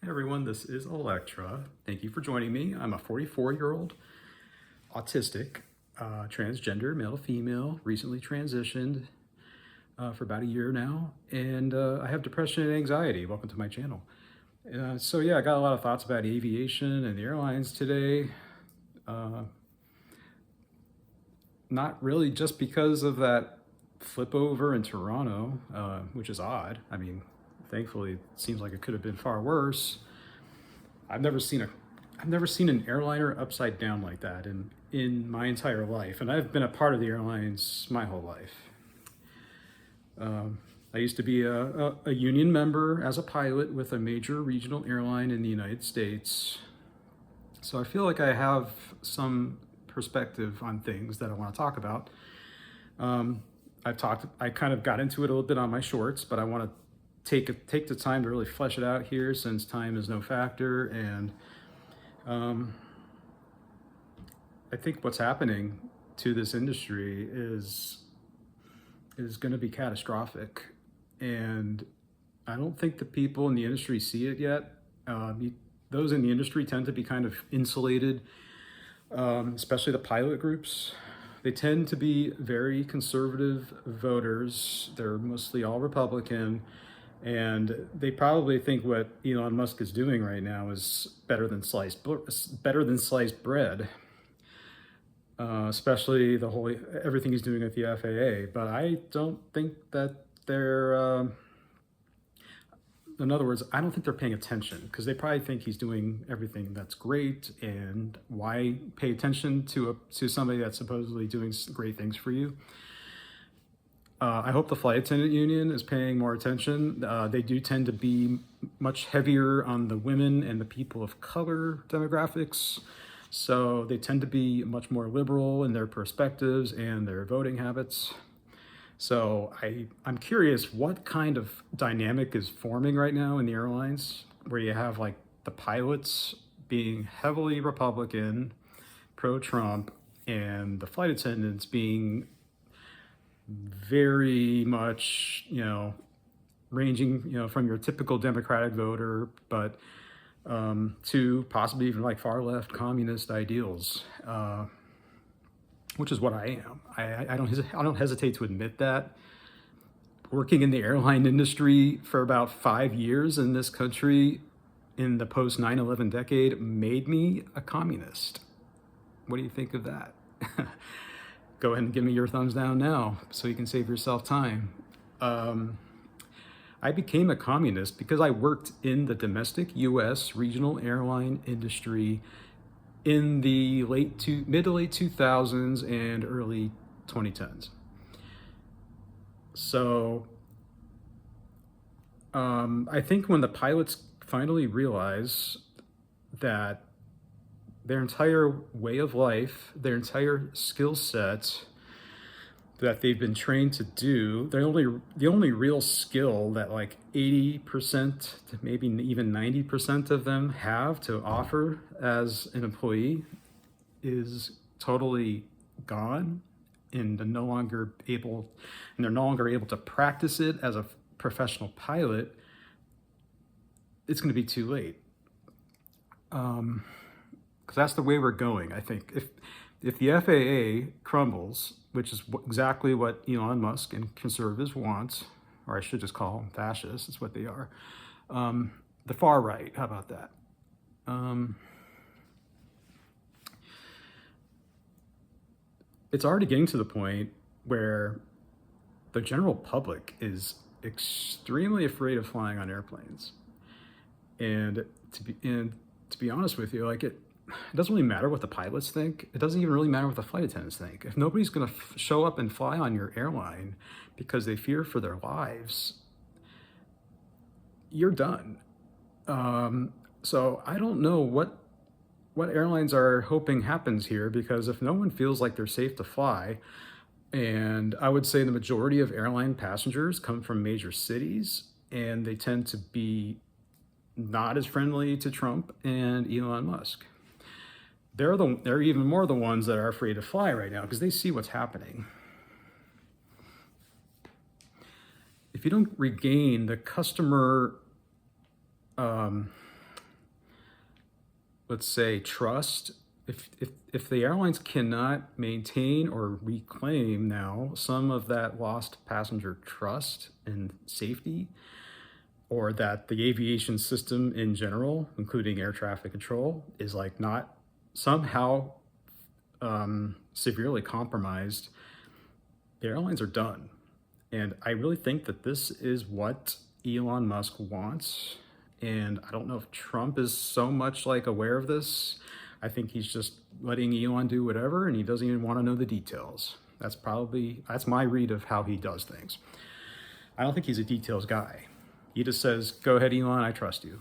Hey everyone, this is Electra. Thank you for joining me. I'm a 44-year-old autistic, transgender, male-female, recently transitioned for about a year now, and I have depression and anxiety. Welcome to my channel. I got a lot of thoughts about aviation and the airlines today. Not really just because of that flip over in Toronto, which is odd. I mean, thankfully, it seems like it could have been far worse. I've never seen an airliner upside down like that in my entire life, and I've been a part of the airlines my whole life. I used to be a union member as a pilot with a major regional airline in the United States, so I feel like I have some perspective on things that I want to talk about. I kind of got into it a little bit on my shorts, but I want to take the time to really flesh it out here, since time is no factor. And I think what's happening to this industry is going to be catastrophic, and I don't think the people in the industry see it yet. Those in the industry tend to be kind of insulated, especially the pilot groups. They tend to be very conservative voters. They're mostly all Republican, and they probably think what Elon Musk is doing right now is better than sliced bread. Especially everything he's doing at the FAA. But I don't think that they're. In other words, I don't think they're paying attention, because they probably think he's doing everything that's great, and why pay attention to somebody that's supposedly doing great things for you? I hope the flight attendant union is paying more attention. They do tend to be much heavier on the women and the people of color demographics, so they tend to be much more liberal in their perspectives and their voting habits. So I'm curious what kind of dynamic is forming right now in the airlines, where you have like the pilots being heavily Republican, pro-Trump, and the flight attendants being very much, ranging, from your typical Democratic voter, but to possibly even like far left communist ideals. Which is what I am. I don't hesitate to admit that. Working in the airline industry for about 5 years in this country in the post 9/11 decade made me a communist. What do you think of that? Go ahead and give me your thumbs down now so you can save yourself time. I became a communist because I worked in the domestic U.S. regional airline industry in the mid to late 2000s and early 2010s. So I think when the pilots finally realize that their entire way of life, their entire skill set that they've been trained to do, the only real skill that like 80% to maybe even 90% of them have to offer as an employee is totally gone, and they're no longer able to practice it as a professional pilot. It's going to be too late, because that's the way we're going. I think if the FAA crumbles, which is exactly what Elon Musk and conservatives want, or I should just call them fascists, it's what they are. The far right, how about that? It's already getting to the point where the general public is extremely afraid of flying on airplanes. And to be honest with you, like it doesn't really matter what the pilots think. It doesn't even really matter what the flight attendants think. If nobody's going to show up and fly on your airline because they fear for their lives, you're done. So I don't know what airlines are hoping happens here, because if no one feels like they're safe to fly, and I would say the majority of airline passengers come from major cities, and they tend to be not as friendly to Trump and Elon Musk. They're even more the ones that are afraid to fly right now, because they see what's happening. If you don't regain the customer let's say, trust, if the airlines cannot maintain or reclaim now some of that lost passenger trust and safety, or that the aviation system in general, including air traffic control, is like not somehow severely compromised, the airlines are done. And I really think that this is what Elon Musk wants. And I don't know if Trump is so much like aware of this. I think he's just letting Elon do whatever, and he doesn't even want to know the details. That's my read of how he does things. I don't think he's a details guy. He just says, go ahead, Elon, I trust you.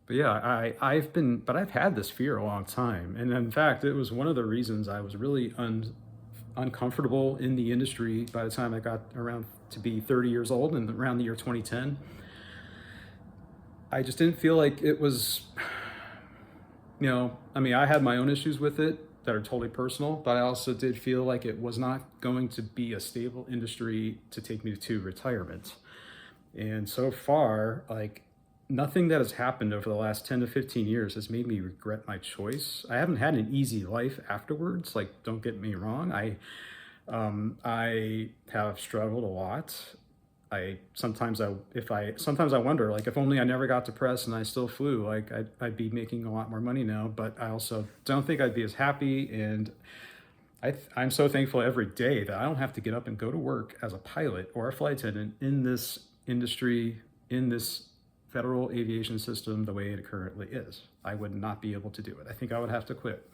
But yeah, I've had this fear a long time. And in fact, it was one of the reasons I was really uncomfortable in the industry by the time I got around to be 30 years old, and around the year 2010. I just didn't feel like it was, I had my own issues with it that are totally personal, but I also did feel like it was not going to be a stable industry to take me to retirement. And so far, like, nothing that has happened over the last 10 to 15 years has made me regret my choice. I haven't had an easy life afterwards. Like, don't get me wrong. I have struggled a lot. Sometimes I wonder, like, if only I never got depressed and I still flew, like, I'd be making a lot more money now. But I also don't think I'd be as happy. And I'm so thankful every day that I don't have to get up and go to work as a pilot or a flight attendant in this industry, in this federal aviation system the way it currently is. I would not be able to do it. I think I would have to quit.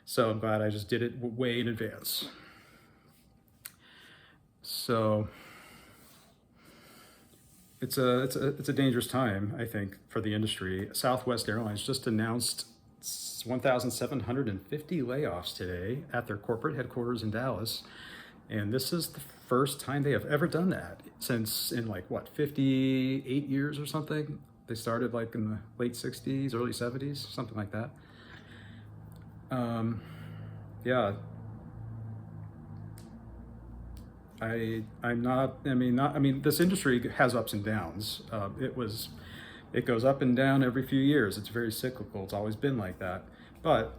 So I'm glad I just did it way in advance. So it's a dangerous time, I think, for the industry. Southwest Airlines just announced 1,750 layoffs today at their corporate headquarters in Dallas. And this is the first time they have ever done that since, in 58 years or something. They started like in the late 60s, early 70s, something like that. Yeah. This industry has ups and downs. It goes up and down every few years. It's very cyclical. It's always been like that. But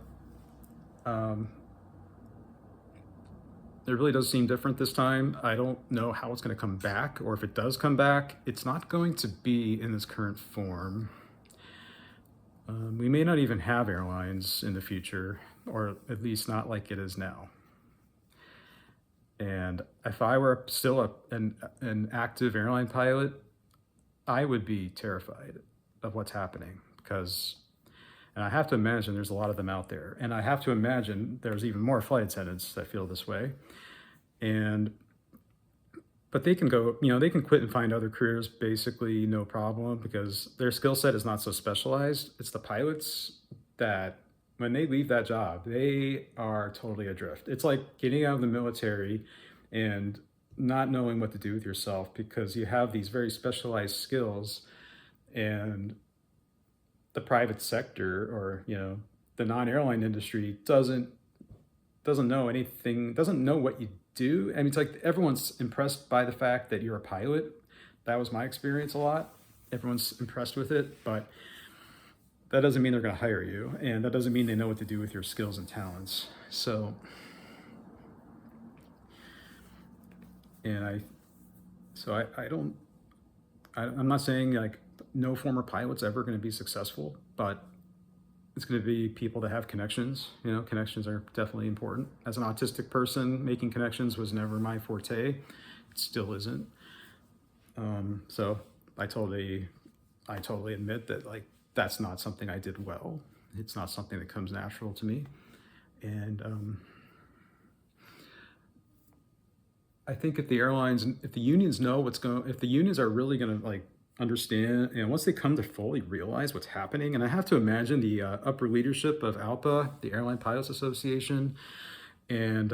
it really does seem different this time. I don't know how it's going to come back, or if it does come back, it's not going to be in this current form. We may not even have airlines in the future, or at least not like it is now. And if I were still an active airline pilot, I would be terrified of what's happening, and I have to imagine there's a lot of them out there. And I have to imagine there's even more flight attendants that feel this way. But they can go, they can quit and find other careers basically no problem, because their skill set is not so specialized. It's the pilots that, when they leave that job, they are totally adrift. It's like getting out of the military and not knowing what to do with yourself, because you have these very specialized skills, and the private sector, or the non-airline industry doesn't know anything, doesn't know what you do. It's like everyone's impressed by the fact that you're a pilot. That was my experience a lot. Everyone's impressed with it, but that doesn't mean they're going to hire you, and that doesn't mean they know what to do with your skills and talents. So, I'm not saying like no former pilot's ever going to be successful, but it's going to be people that have connections. Connections are definitely important. As an autistic person, making connections was never my forte. It still isn't. So I totally admit that, like, that's not something I did well. It's not something that comes natural to me. And I think if the unions know if the unions are really going to like understand, and once they come to fully realize what's happening, and I have to imagine the upper leadership of ALPA, the Airline Pilots Association, and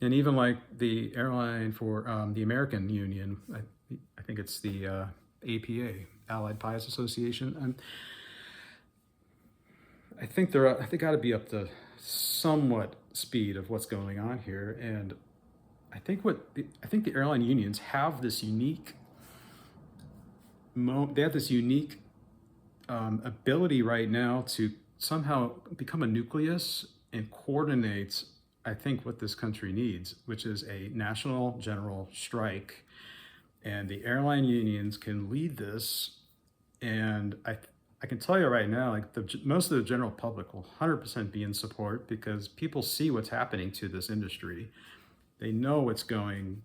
even like the airline for the American Union, I think it's the APA, Allied Pilots Association. I think they got to be up to somewhat speed of what's going on here, and I think the airline unions have this unique they have this unique ability right now to somehow become a nucleus and coordinate, I think, what this country needs, which is a national general strike. And the airline unions can lead this. And I can tell you right now, like most of the general public will 100% be in support, because people see what's happening to this industry. They know what's going.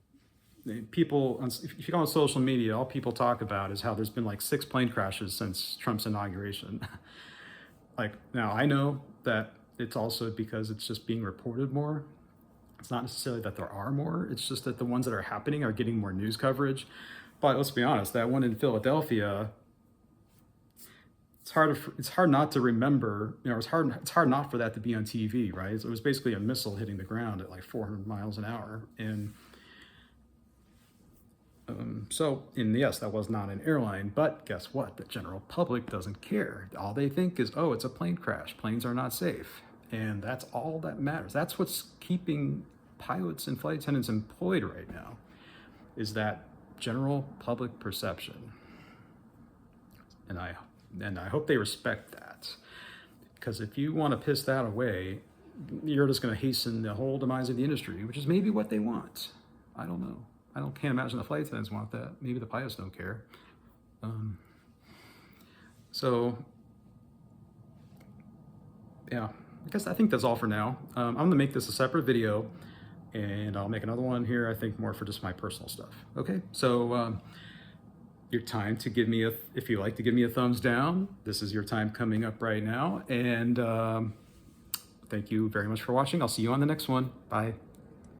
People, if you go on social media, all people talk about is how there's been like 6 plane crashes since Trump's inauguration. Like, now I know that it's also because it's just being reported more. It's not necessarily that there are more, it's just that the ones that are happening are getting more news coverage. But let's be honest, that one in Philadelphia, it's hard not to remember, it's hard not for that to be on TV, right? It was basically a missile hitting the ground at like 400 miles an hour. And yes, that was not an airline, but guess what? The general public doesn't care. All they think is, oh, it's a plane crash. Planes are not safe. And that's all that matters. That's what's keeping pilots and flight attendants employed right now, is that general public perception. And I hope they respect that, because if you want to piss that away, you're just going to hasten the whole demise of the industry, which is maybe what they want. I don't know. Can't imagine the flight attendants want that. Maybe the pilots don't care. Yeah, I think that's all for now. I'm going to make this a separate video, and I'll make another one here, I think more for just my personal stuff. Okay, so your time to give me if you like to give me a thumbs down, this is your time coming up right now. And thank you very much for watching. I'll see you on the next one. Bye.